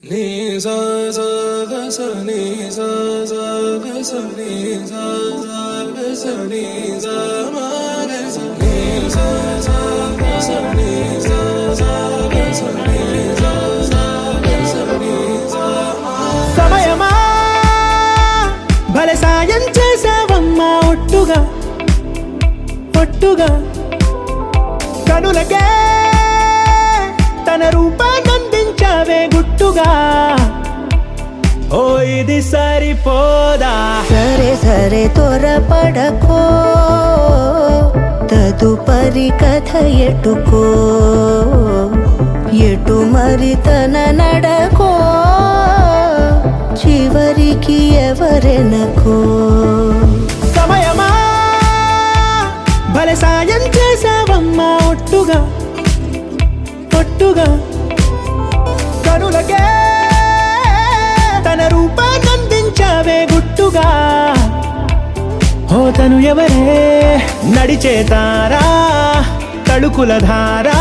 Ni sa sa ga sa ni sa sa ga sa ni sa sa ga sa ni sa ma ga sa ni sa sa ga sa ni sa sa ga sa ni sa sa ga sa ni sa ma సమయమా భలే సాయం చేసావమ్మా ఒట్టుగా ఒట్టుగా కనులకే తన రూపాన్నందించావే గుట్టుగా ఓ ఇది సరిపోదా సరే సరే త్వరపడకో తదుపరి కథ ఎటుకో ఎటు మరి తన నడకో చివరికి ఎవరెనకో సమయమా భలే సాయం చేసావమ్మా ఒట్టుగా ఒట్టుగా కనులకే తన రూపాన్నందించావే గుట్టుగా ఓ తను ఎవరే నడిచే తారా తళుకుల ధారా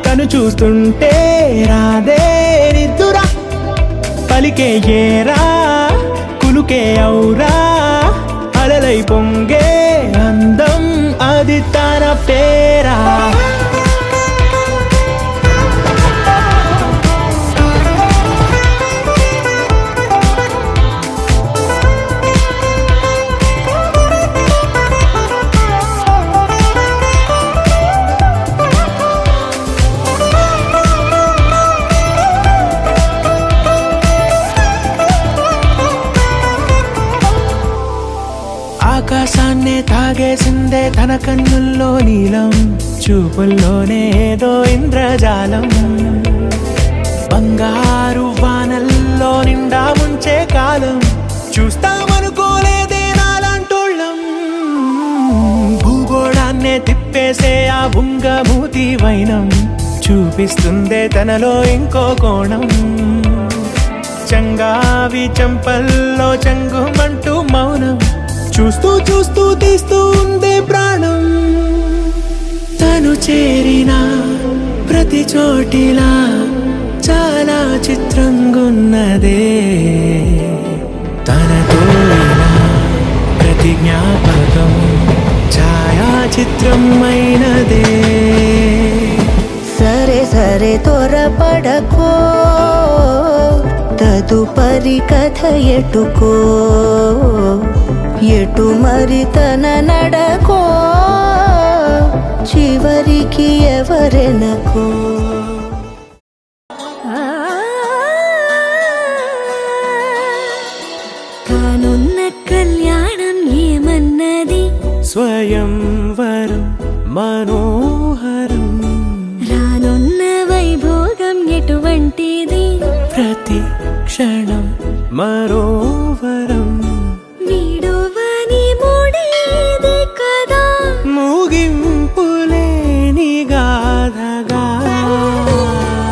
తను చూస్తుంటే రాదే నిద్దురా పలికే ఏరా కులుకే ఔరా అలలై పొంగే అందం అది తన పేరా ఆకాశాన్నే తాగేసిందే తన కన్నుల్లో నీలం చూపుల్లోనే ఏదో ఇంద్రజాలం బంగారు వానల్లో నిండా ముంచే కాలం చూస్తామనుకోలేదే నాలాంటోళ్ళం భూగోళాన్నే తిప్పేసే ఆ బుంగమూతి వైనం చూపిస్తుందే తనలో ఇంకో కోణం చంగావి చంపల్లో చంగుమంటూ మౌనం చూస్తూ చూస్తూ తీస్తూ ఉందే ప్రాణం తను చేరిన ప్రతి చోటిలా చాలా చిత్రంగున్నదే తనతో ప్రతి జ్ఞాపకం ఛాయాచిత్రమైనదే సరే సరే త్వరపడకో తదుపరి కథ ఎటుకో ఎటు మరి తన నడకో చివరికి ఎవరెనకో కానున్న కళ్యాణం ఏమన్నది స్వయంవరం మనోహరం రానున్న వైభోగం ఎటువంటిది ప్రతి క్షణం మరోవరం వీడువని మూడేది కదా ముగింపులేని గాథగా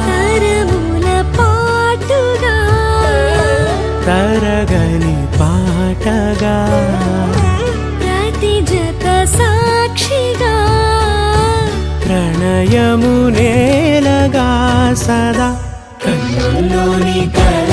తరముల పాటుగా తరగని పాటగా ప్రతి జత సాక్షిగా ప్రణయము నేలగా సదా కన్నుల్లోని కళ